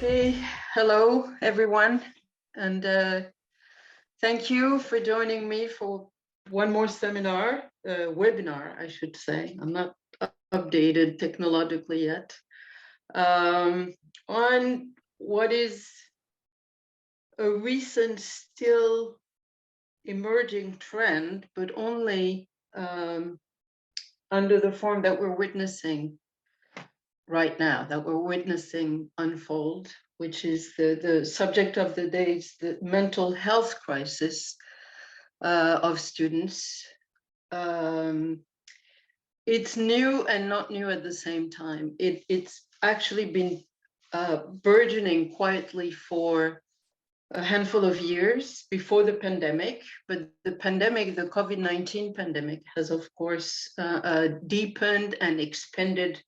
Okay, hello everyone, and thank you for joining me for one more seminar, webinar, I should say. I'm not updated technologically yet, on what is a recent, still emerging trend, but only under the form that we're witnessing right now, that we're witnessing unfold, which is the subject of the day, is the mental health crisis of students. It's new and not new at the same time. It's actually been burgeoning quietly for a handful of years before the pandemic, but the pandemic, the COVID-19 pandemic, has of course deepened and expanded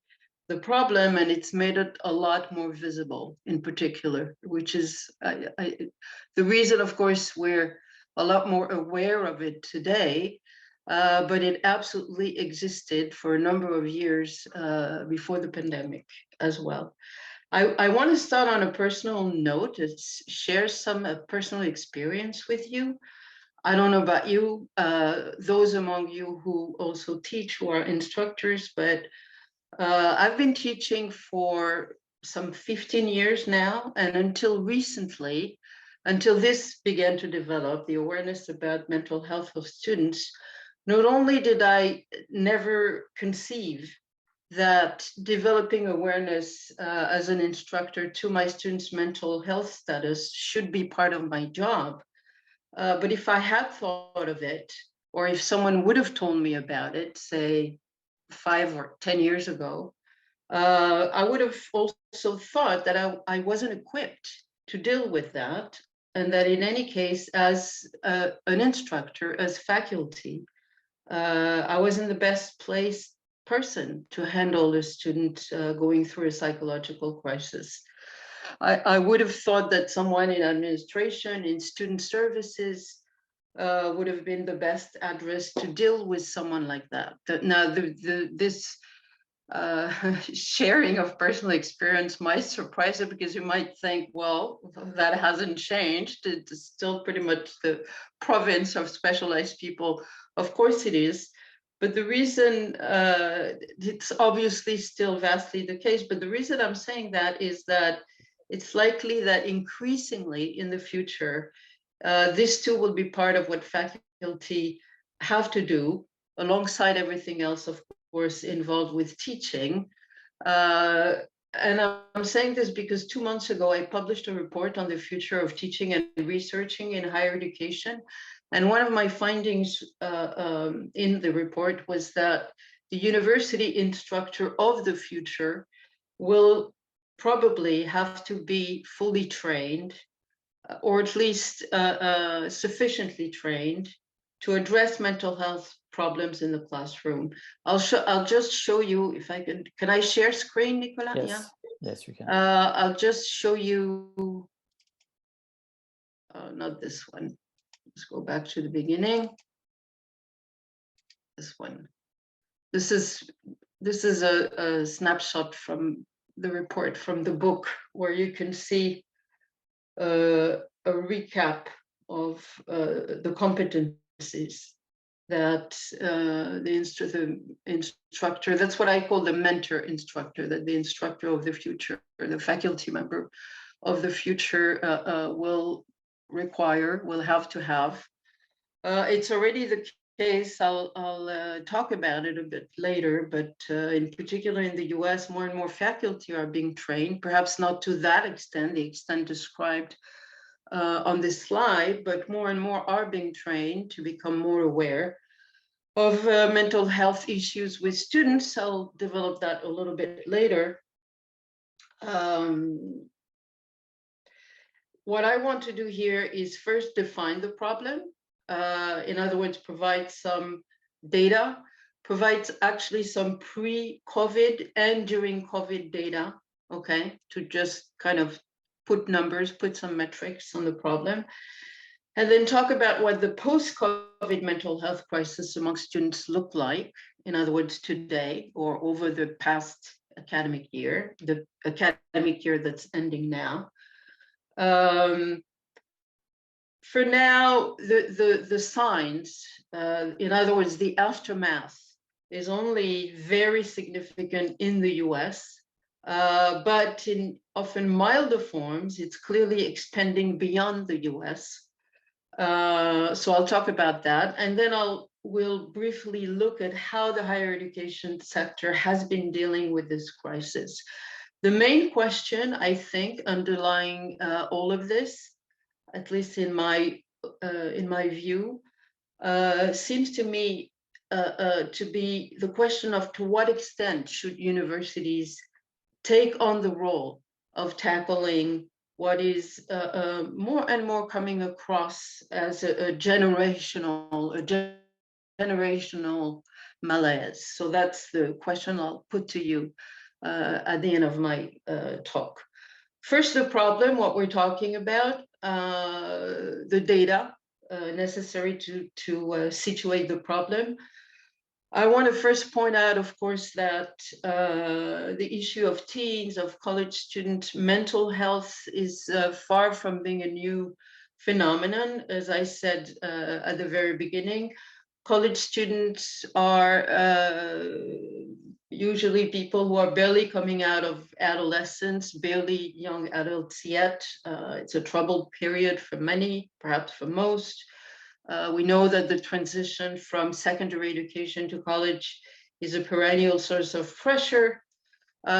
the problem, and it's made it a lot more visible in particular, which is the reason, of course, we're a lot more aware of it today, but it absolutely existed for a number of years before the pandemic as well. I want to start on a personal note to share some personal experience with you. I don't know about you, those among you who also teach, who are instructors, but I've been teaching for some 15 years now, and until recently, until this began to develop, the awareness about mental health of students, not only did I never conceive that developing awareness as an instructor to my students' mental health status should be part of my job, but if I had thought of it, or if someone would have told me about it, say 5 or 10 years ago, I would have also thought that I wasn't equipped to deal with that, and that in any case, as an instructor, as faculty, I wasn't the best placed person to handle a student going through a psychological crisis. I would have thought that someone in administration, in student services, would have been the best address to deal with someone like that. Now, this sharing of personal experience might surprise you, because you might think, well, that hasn't changed. It's still pretty much the province of specialized people. Of course it is. But the reason, it's obviously still vastly the case, but the reason I'm saying that is that it's likely that increasingly in the future, this too will be part of what faculty have to do, alongside everything else, of course, involved with teaching. And I'm saying this because 2 months ago, I published a report on the future of teaching and researching in higher education. And one of my findings in the report was that the university instructor of the future will probably have to be fully trained, or at least sufficiently trained to address mental health problems in the classroom. I'll just show you, if I can I share screen, Nicolas? Yes. Yeah. Yes, you can. I'll just show you, not this one. Let's go back to the beginning. This one. This is a snapshot from the report, from the book, where you can see a recap of the competencies that the instructor, that's what I call the mentor instructor, that the instructor of the future, or the faculty member of the future will require, will have to have. It's already the case. I'll talk about it a bit later, but in particular in the US, more and more faculty are being trained, perhaps not to that extent, the extent described on this slide, but more and more are being trained to become more aware of mental health issues with students. I'll develop that a little bit later. What I want to do here is first define the problem. In other words, provide some data, provide actually some pre-COVID and during COVID data, okay, to just kind of put numbers, put some metrics on the problem, and then talk about what the post-COVID mental health crisis among students look like, in other words, today or over the past academic year, the academic year that's ending now. For now, the signs, in other words, the aftermath, is only very significant in the US, but in often milder forms, it's clearly expanding beyond the US. So I'll talk about that, and then we'll briefly look at how the higher education sector has been dealing with this crisis. The main question, I think, underlying all of this, at least in my view, seems to me to be the question of to what extent should universities take on the role of tackling what is more and more coming across as a generational malaise. So that's the question I'll put to you at the end of my talk. First, the problem, what we're talking about, the data necessary to situate the problem. I want to first point out, of course, that the issue of teens, of college student mental health is far from being a new phenomenon. As I said at the very beginning, college students are usually people who are barely coming out of adolescence, barely young adults yet. It's a troubled period for many, perhaps for most. We know that the transition from secondary education to college is a perennial source of pressure.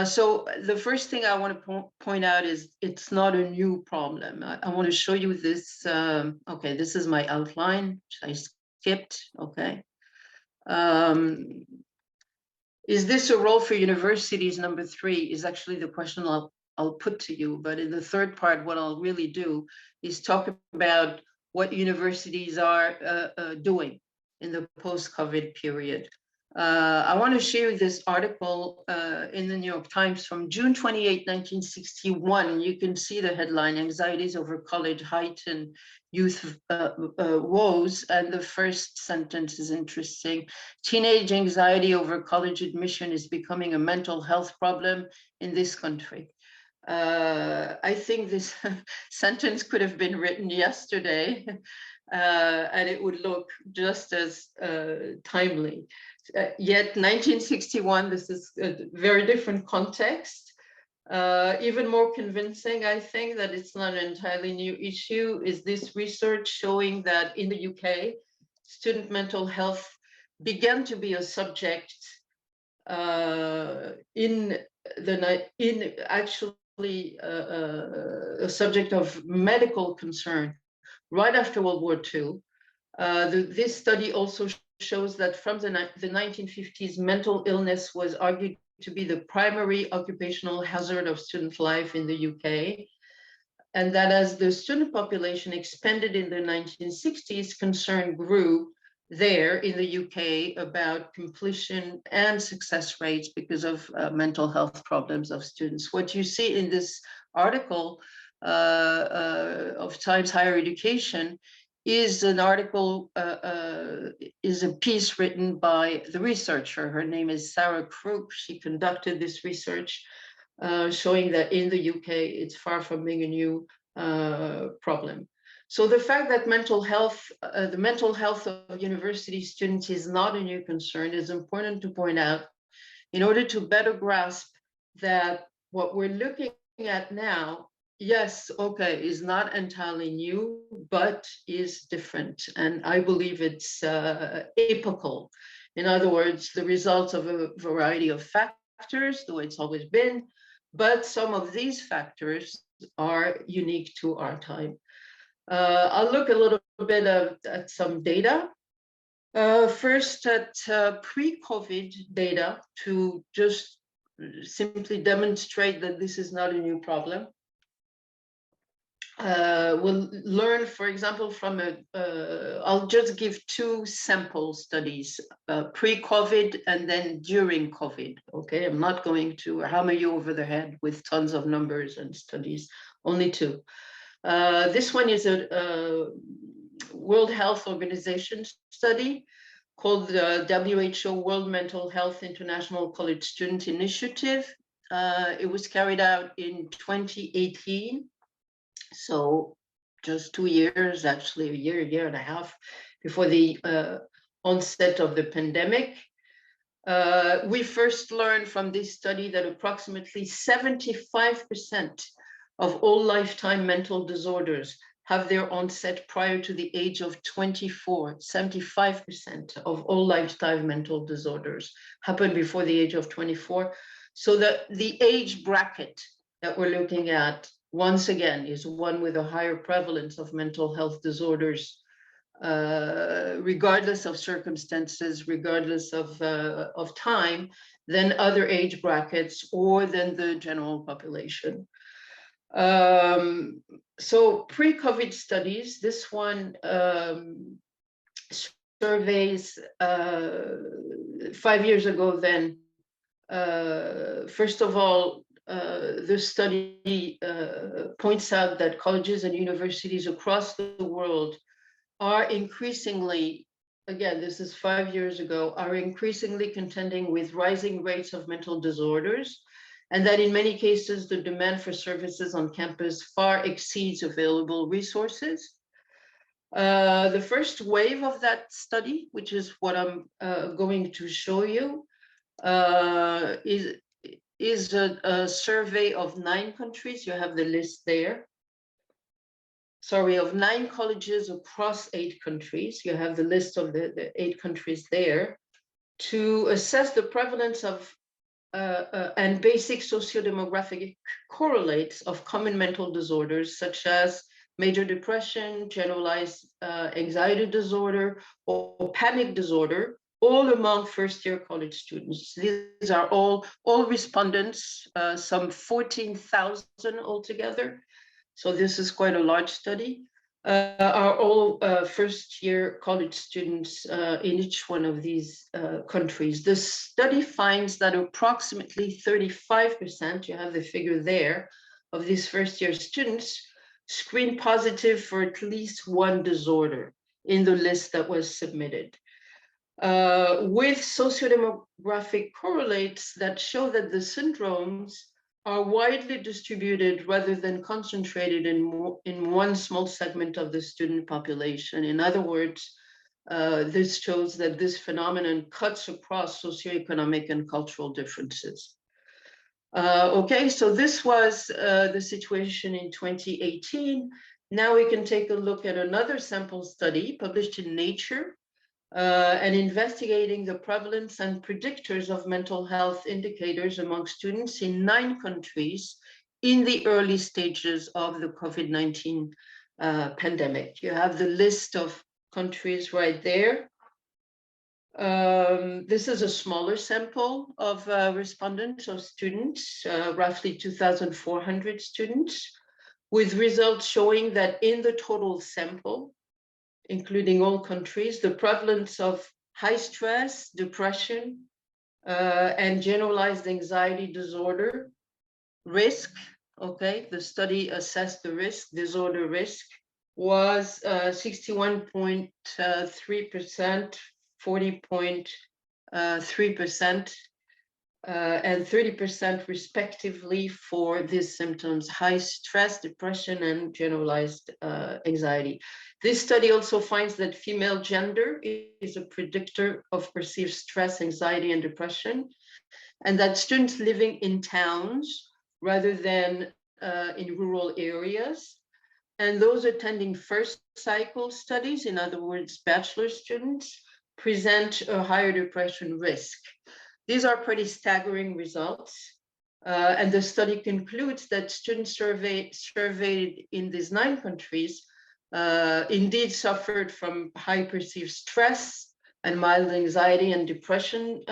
So the first thing I want to point out is it's not a new problem. I want to show you this. Okay, this is my outline, which I skipped. Okay. Is this a role for universities? Number 3 is actually the question I'll put to you. But in the third part, what I'll really do is talk about what universities are doing in the post-COVID period. I want to share this article in the New York Times from June 28, 1961. You can see the headline, Anxieties Over College Heighten Youth Woes. And the first sentence is interesting. Teenage anxiety over college admission is becoming a mental health problem in this country. I think this sentence could have been written yesterday, and it would look just as timely. Yet 1961, this is a very different context. Even more convincing, I think, that it's not an entirely new issue is this research showing that in the UK, student mental health began to be a subject a subject of medical concern right after World War II. This study also shows that from the 1950s, mental illness was argued to be the primary occupational hazard of student life in the UK. And that as the student population expanded in the 1960s, concern grew there in the UK about completion and success rates because of mental health problems of students. What you see in this article of Times Higher Education is an article, is a piece written by the researcher. Her name is Sarah Crook. She conducted this research showing that in the UK, it's far from being a new problem. So the fact that mental health, the mental health of university students is not a new concern is important to point out in order to better grasp that what we're looking at now, yes, okay, is not entirely new, but is different. And I believe it's epochal. In other words, the results of a variety of factors, the way it's always been, but some of these factors are unique to our time. I'll look a little bit at some data. First at pre-COVID data to just simply demonstrate that this is not a new problem. We'll learn, for example, from I'll just give 2 sample studies, pre-COVID and then during COVID, okay? I'm not going to hammer you over the head with tons of numbers and studies, only 2. This one is a World Health Organization study called the WHO World Mental Health International College Student Initiative. It was carried out in 2018, so just 2 years, actually a year and a half before the onset of the pandemic. We first learned from this study that approximately 75% of all lifetime mental disorders have their onset prior to the age of 24. 75% of all lifetime mental disorders happen before the age of 24. So that the age bracket that we're looking at, once again, is one with a higher prevalence of mental health disorders, regardless of circumstances, regardless of time, than other age brackets or than the general population. So pre-COVID studies, this one surveys 5 years ago then. First of all, the study points out that colleges and universities across the world are increasingly, again, this is 5 years ago, are increasingly contending with rising rates of mental disorders, and that in many cases, the demand for services on campus far exceeds available resources. The first wave of that study, which is what I'm going to show you, is a survey of 9 countries. You have the list there. Sorry, of 9 colleges across 8 countries. You have the list of the 8 countries there, to assess the prevalence of and basic sociodemographic correlates of common mental disorders, such as major depression, generalized anxiety disorder, or panic disorder, all among first-year college students. These are all respondents, some 14,000 altogether. So this is quite a large study. Are all first-year college students in each one of these countries. The study finds that approximately 35%, you have the figure there, of these first-year students screen positive for at least one disorder in the list that was submitted. With sociodemographic correlates that show that the syndromes are widely distributed rather than concentrated in one small segment of the student population. In other words, this shows that this phenomenon cuts across socioeconomic and cultural differences. Okay, so this was the situation in 2018. Now we can take a look at another sample study published in Nature, and investigating the prevalence and predictors of mental health indicators among students in 9 countries in the early stages of the COVID-19 pandemic. You have the list of countries right there. This is a smaller sample of respondents or students, roughly 2,400 students, with results showing that in the total sample, including all countries, the prevalence of high stress, depression, and generalized anxiety disorder risk, okay, the study assessed the risk, disorder risk, was 61.3%, 40.3%, and 30% respectively for these symptoms: high stress, depression, and generalized anxiety. This study also finds that female gender is a predictor of perceived stress, anxiety, and depression, and that students living in towns rather than in rural areas, and those attending first cycle studies, in other words, bachelor students, present a higher depression risk. These are pretty staggering results. And the study concludes that students surveyed in these 9 countries indeed suffered from high perceived stress and mild anxiety and depression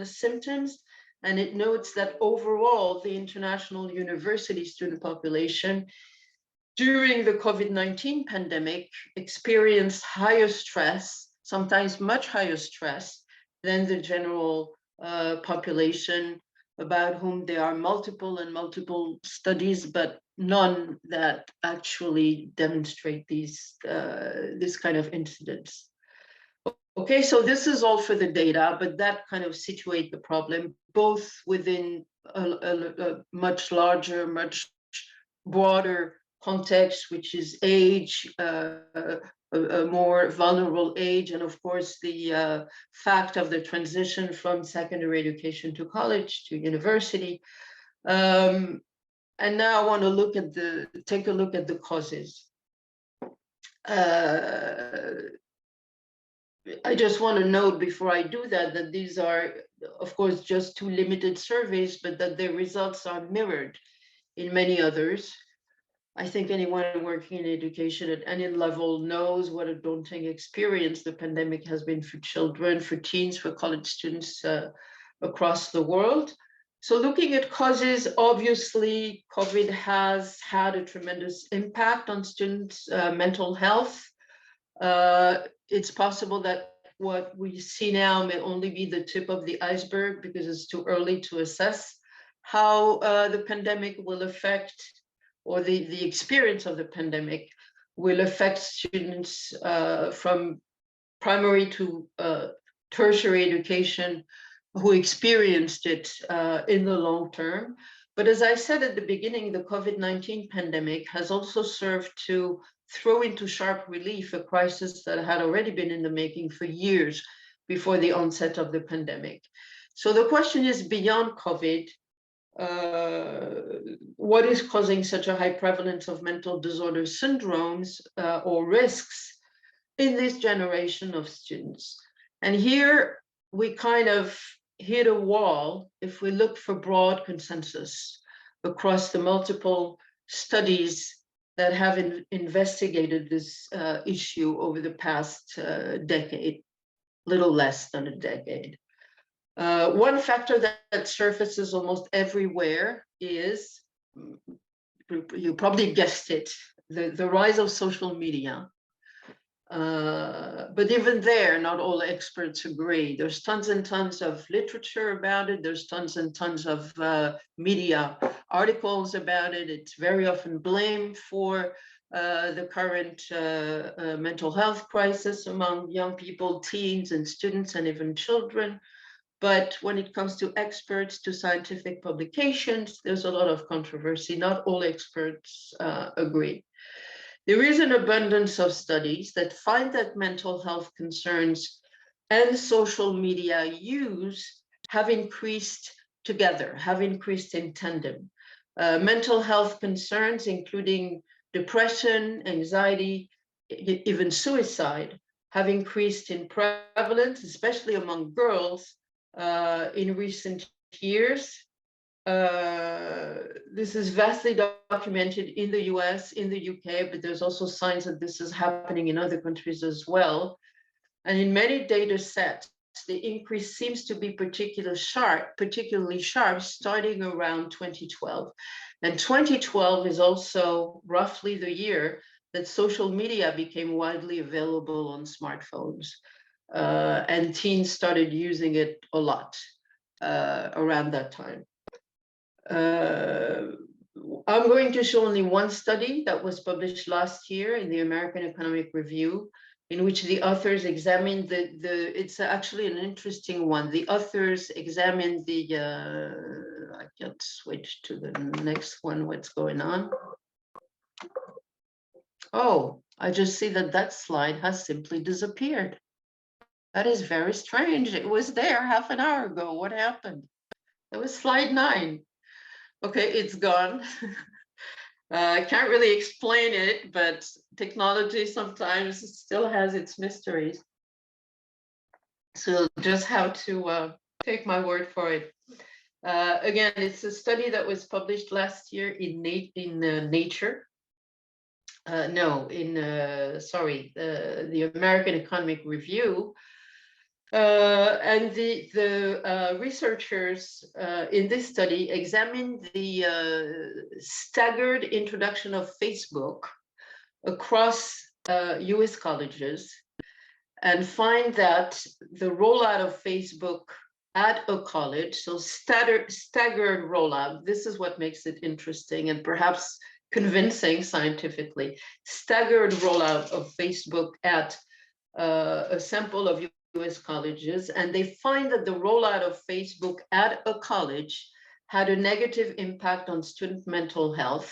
symptoms. And it notes that overall, the international university student population during the COVID-19 pandemic experienced higher stress, sometimes much higher stress, than the general population, about whom there are multiple studies, but none that actually demonstrate these this kind of incidents. Okay, so this is all for the data, but that kind of situate the problem both within a much larger, much broader context, which is age, a more vulnerable age, and of course the fact of the transition from secondary education to college to university. And now I want to take a look at the causes. I just want to note before I do that these are, of course, just two limited surveys, but that their results are mirrored in many others. I think anyone working in education at any level knows what a daunting experience the pandemic has been for children, for teens, for college students across the world. So looking at causes, obviously, COVID has had a tremendous impact on students' mental health. It's possible that what we see now may only be the tip of the iceberg because it's too early to assess how the pandemic will affect, or the experience of the pandemic will affect students from primary to tertiary education who experienced it in the long term. But as I said at the beginning, the COVID-19 pandemic has also served to throw into sharp relief a crisis that had already been in the making for years before the onset of the pandemic. So the question is, beyond COVID, what is causing such a high prevalence of mental disorder syndromes or risks in this generation of students? And here we kind of hit a wall if we look for broad consensus across the multiple studies that have investigated this issue over the past decade, little less than a decade. One factor that surfaces almost everywhere is, you probably guessed it, the rise of social media. But even there, not all experts agree. There's tons and tons of literature about it. There's tons and tons of media articles about it. It's very often blamed for the current mental health crisis among young people, teens and students, and even children. But when it comes to experts, to scientific publications, there's a lot of controversy. Not all experts agree. There is an abundance of studies that find that mental health concerns and social media use have increased together, have increased in tandem. Mental health concerns, including depression, anxiety, even suicide, have increased in prevalence, especially among girls, in recent years. This is vastly documented in the US, in the UK, but there's also signs that this is happening in other countries as well. And in many data sets, the increase seems to be particularly sharp starting around 2012. And 2012 is also roughly the year that social media became widely available on smartphones. And teens started using it a lot around that time. I'm going to show only one study that was published last year in the American Economic Review, in which the authors examined it's actually an interesting one. The authors examined I can't switch to the next one, what's going on? Oh, I just see that slide has simply disappeared. That is very strange. It was there half an hour ago. What happened? It was slide 9. Okay, it's gone. I can't really explain it, but technology sometimes still has its mysteries. So just have to take my word for it. Again, it's a study that was published last year in Nature. The American Economic Review. And the researchers in this study examined the staggered introduction of Facebook across US colleges, and find that the rollout of Facebook at a college, so staggered rollout, this is what makes it interesting and perhaps convincing scientifically, staggered rollout of Facebook at a sample of US colleges, and they find that the rollout of Facebook at a college had a negative impact on student mental health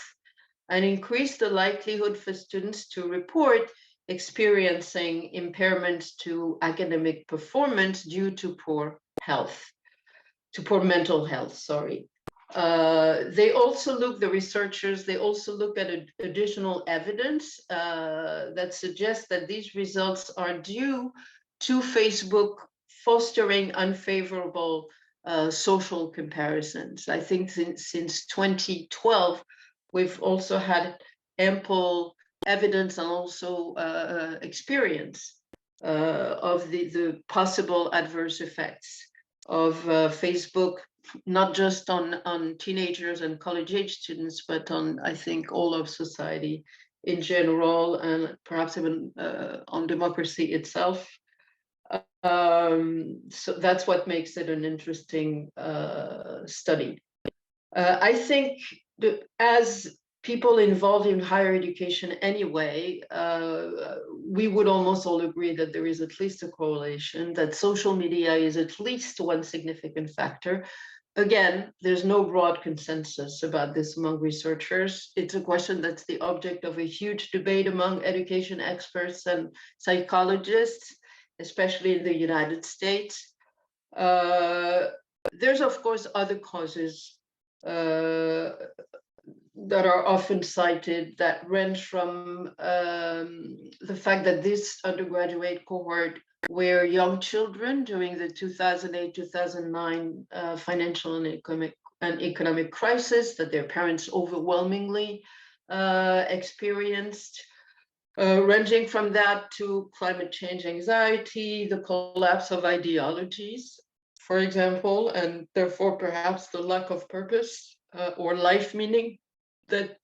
and increased the likelihood for students to report experiencing impairments to academic performance due to poor mental health, sorry. The researchers, they also look at additional evidence that suggests that these results are due to Facebook fostering unfavorable social comparisons. I think since 2012, we've also had ample evidence and also experience of the possible adverse effects of Facebook, not just on teenagers and college-age students, but on, I think, all of society in general, and perhaps even on democracy itself. So that's what makes it an interesting study. I think that as people involved in higher education anyway, we would almost all agree that there is at least a correlation, that social media is at least one significant factor. Again, there's no broad consensus about this among researchers. It's a question that's the object of a huge debate among education experts and psychologists, especially in the United States. There's, of course, other causes that are often cited that range from the fact that this undergraduate cohort were young children during the 2008-2009 financial and economic crisis that their parents overwhelmingly experienced, ranging from that to climate change anxiety, the collapse of ideologies, for example, and therefore perhaps the lack of purpose or life meaning that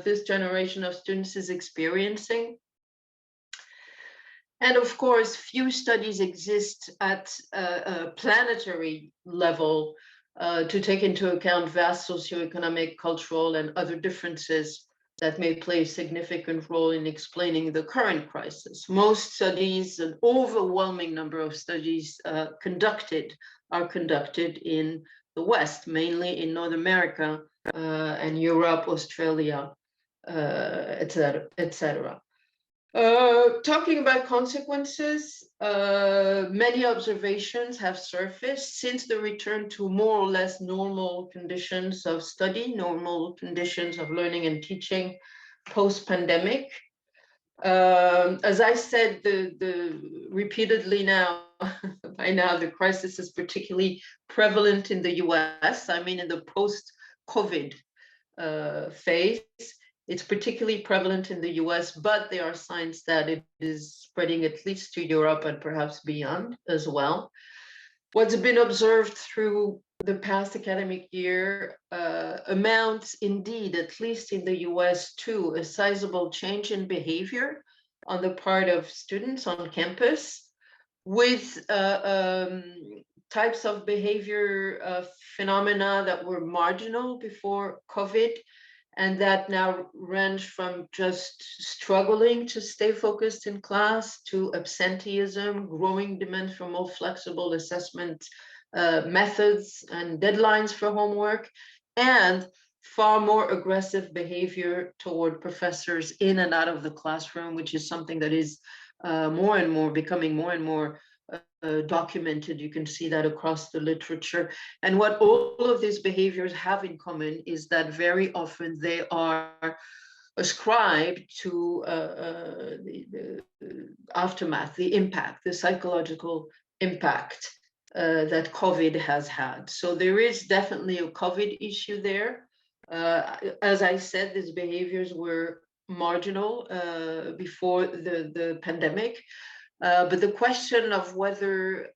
this generation of students is experiencing. And of course, few studies exist at a planetary level to take into account vast socioeconomic, cultural, and other differences that may play a significant role in explaining the current crisis. Most studies, an overwhelming number of studies are conducted in the West, mainly in North America and Europe, Australia, etc. Talking about consequences, many observations have surfaced since the return to more or less normal conditions of study, normal conditions of learning and teaching post-pandemic. As I said repeatedly now, by now, the crisis is particularly prevalent in the US. I mean, in the post-COVID phase. It's particularly prevalent in the US, but there are signs that it is spreading at least to Europe and perhaps beyond as well. What's been observed through the past academic year amounts indeed, at least in the US, to a sizable change in behavior on the part of students on campus, with types of behavior phenomena that were marginal before COVID, and that now range from just struggling to stay focused in class to absenteeism, growing demand for more flexible assessment methods and deadlines for homework, and far more aggressive behavior toward professors in and out of the classroom, which is something that is becoming more and more documented. You can see that across the literature. And what all of these behaviors have in common is that very often they are ascribed to the aftermath, the impact, the psychological impact that COVID has had. So there is definitely a COVID issue there. As I said, these behaviors were marginal before the pandemic. But the question of whether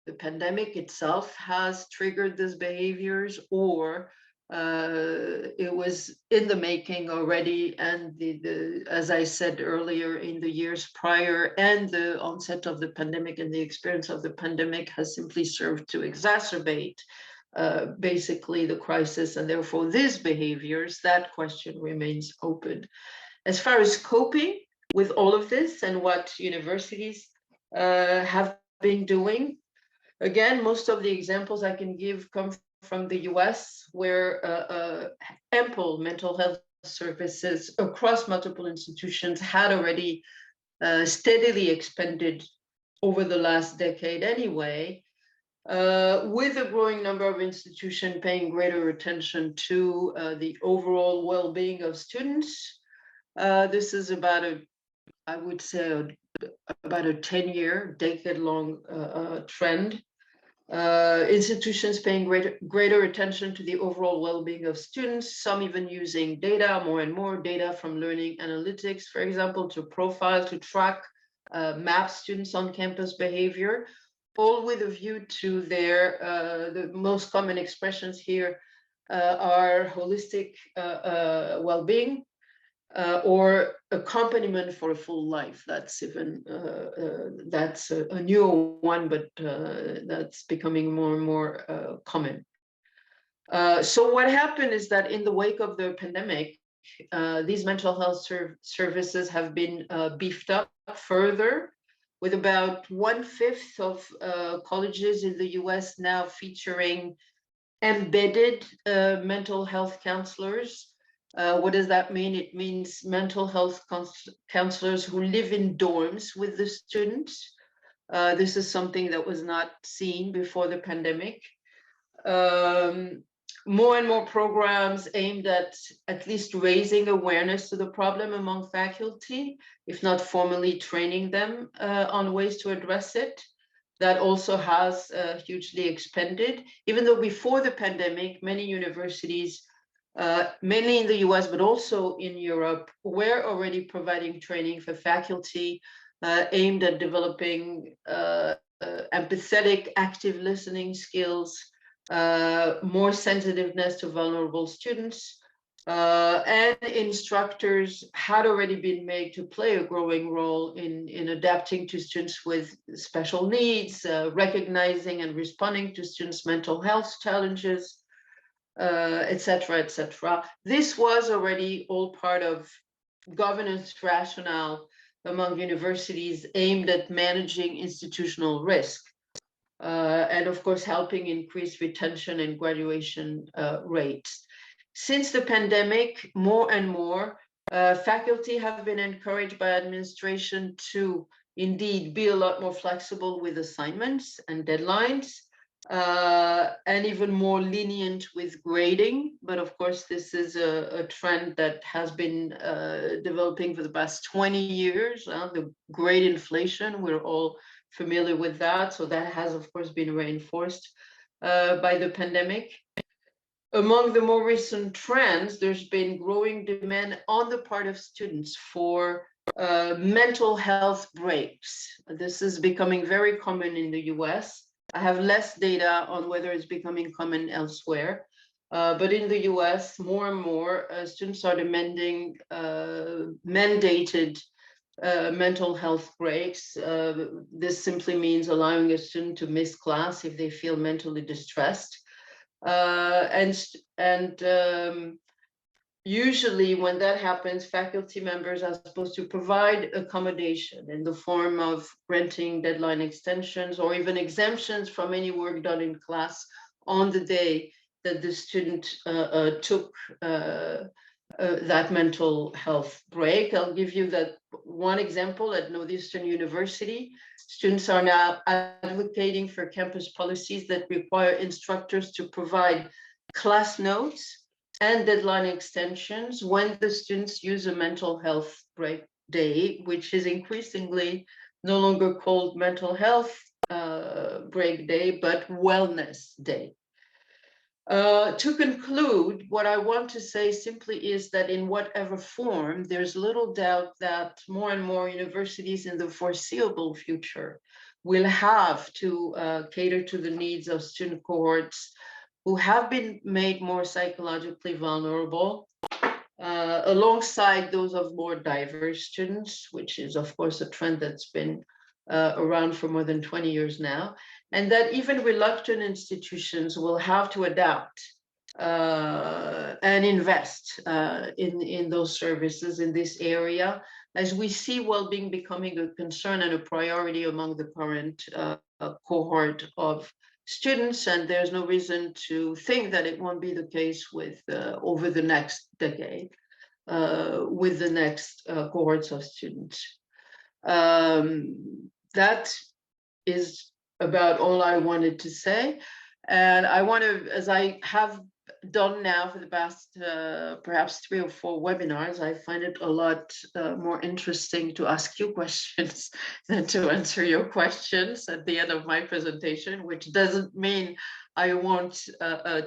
the pandemic itself has triggered these behaviors, or it was in the making already, and as I said earlier, in the years prior, and the onset of the pandemic and the experience of the pandemic has simply served to exacerbate basically the crisis, and therefore these behaviors, that question remains open. As far as coping with all of this and what universities have been doing, again, most of the examples I can give come from the US, where ample mental health services across multiple institutions had already steadily expanded over the last decade anyway, with a growing number of institutions paying greater attention to the overall well-being of students. This is about I would say, about a 10-year, decade-long trend. Institutions paying greater attention to the overall well-being of students, some even using data, more and more data from learning analytics, for example, to profile, to track, map students on campus behavior, all with a view to their, the most common expressions here are holistic well-being, or accompaniment for a full life. That's even that's a new one, but that's becoming more and more common. So what happened is that in the wake of the pandemic, these mental health services have been beefed up further, with about 1/5 of colleges in the US now featuring embedded mental health counselors. What does that mean? It means mental health counselors who live in dorms with the students. This is something that was not seen before the pandemic. More and more programs aimed at least raising awareness to the problem among faculty, if not formally training them on ways to address it. That also has hugely expanded, even though before the pandemic, many universities, mainly in the US, but also in Europe, were already providing training for faculty aimed at developing empathetic, active listening skills, more sensitiveness to vulnerable students, and instructors had already been made to play a growing role in adapting to students with special needs, recognizing and responding to students' mental health challenges, etc., etc. This was already all part of governance rationale among universities aimed at managing institutional risk, and of course helping increase retention and graduation rates. Since the pandemic, more and more faculty have been encouraged by administration to indeed be a lot more flexible with assignments and deadlines, and even more lenient with grading. But of course, this is a trend that has been developing for the past 20 years. The grade inflation, we're all familiar with that. So that has, of course, been reinforced by the pandemic. Among the more recent trends, there's been growing demand on the part of students for mental health breaks. This is becoming very common in the US. I have less data on whether it's becoming common elsewhere, but in the US, more and more students are demanding mandated mental health breaks. This simply means allowing a student to miss class if they feel mentally distressed. Usually when that happens, faculty members are supposed to provide accommodation in the form of granting deadline extensions or even exemptions from any work done in class on the day that the student took that mental health break. I'll give you that one example at Northeastern University. Students are now advocating for campus policies that require instructors to provide class notes and deadline extensions when the students use a mental health break day, which is increasingly no longer called mental health break day, but wellness day. To conclude, what I want to say simply is that in whatever form, there's little doubt that more and more universities in the foreseeable future will have to cater to the needs of student cohorts who have been made more psychologically vulnerable, alongside those of more diverse students, which is, of course, a trend that's been around for more than 20 years now, and that even reluctant institutions will have to adapt and invest in those services in this area, as we see well-being becoming a concern and a priority among the current cohort of students, and there's no reason to think that it won't be the case with over the next decade with the next cohorts of students. That is about all I wanted to say. And I want to, as I have done now for the past perhaps 3 or 4 webinars, I find it a lot more interesting to ask you questions than to answer your questions at the end of my presentation, which doesn't mean I won't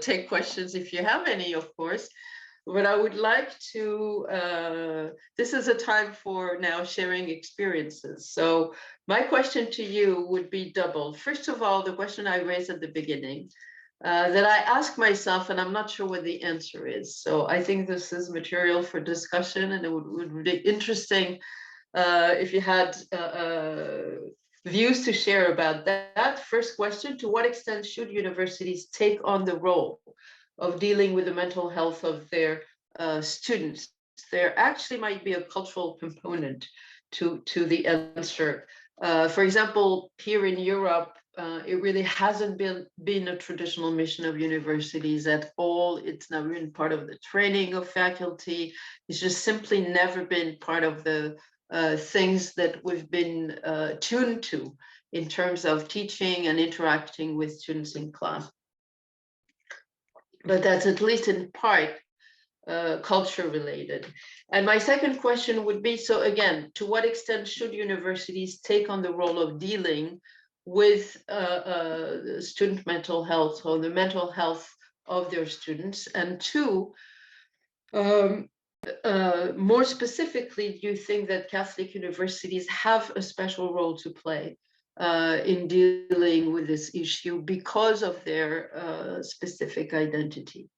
take questions if you have any, of course. But I would like to, this is a time for now sharing experiences. So my question to you would be double. First of all, the question I raised at the beginning, that I ask myself, and I'm not sure what the answer is. So I think this is material for discussion, and it would be interesting if you had views to share about that. First question, to what extent should universities take on the role of dealing with the mental health of their students? There actually might be a cultural component to the answer. For example, here in Europe, it really hasn't been a traditional mission of universities at all. It's never been part of the training of faculty. It's just simply never been part of the things that we've been tuned to in terms of teaching and interacting with students in class. But that's at least in part culture related. And my second question would be, so again, to what extent should universities take on the role of dealing with student mental health or the mental health of their students? And two, more specifically, do you think that Catholic universities have a special role to play in dealing with this issue because of their specific identity?